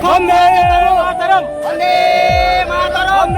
বন্দে মাতরম, বন্দে মাতরম।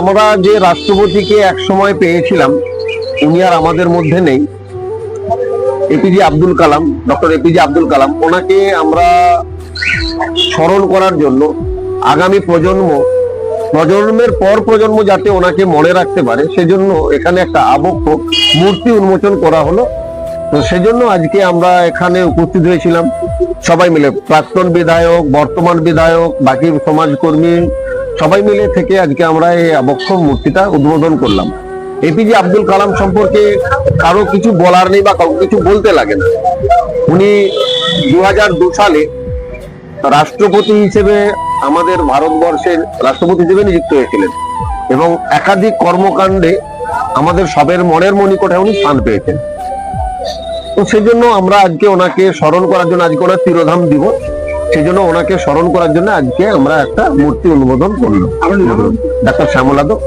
আমরা যে রাষ্ট্রপতিকে এক সময় পেয়েছিলাম উনি আর আমাদের মধ্যে নেই। APJ Abdul Kalam, doctor APJ Abdul Kalam, ওনাকে আমরা স্মরণ করার জন্য আগামী প্রজন্মের পর প্রজন্ম যাতে ওনাকে মনে রাখতে পারে সেজন্য এখানে একটা আবক্ষ মূর্তি উন্মোচন করা হলো। তো সেজন্য আজকে আমরা এখানে উপস্থিত হয়েছিলাম সবাই মিলে, প্রাক্তন বিধায়ক, বর্তমান বিধায়ক, বাকি সমাজকর্মী সবাই মিলে থেকে আজকে আমরা এই আবক্ষ মূর্তিটা উদ্বোধন করলাম। এপিজে আব্দুল কালাম সম্পর্কে কারো কিছু বলার নেই বা কারো কিছু বলতে লাগে না। উনি 2002 সালে রাষ্ট্রপতি হিসেবে আমাদের ভারতবর্ষের রাষ্ট্রপতি হিসেবে নিযুক্ত হয়েছিলেন এবং একাধিক কর্মকাণ্ডে আমাদের সবের মনের মণিকোঠায় উনি স্থান পেয়েছেন। তো সেজন্য আমরা আজকে ওনাকে স্মরণ করার জন্য, আজকে ওনার তিরোধাম দিবস, সেই জন্য ওনাকে স্মরণ করার জন্য আজকে আমরা একটা মূর্তি উন্মোদন করলাম। ডাক্তার শ্যামল যাদব।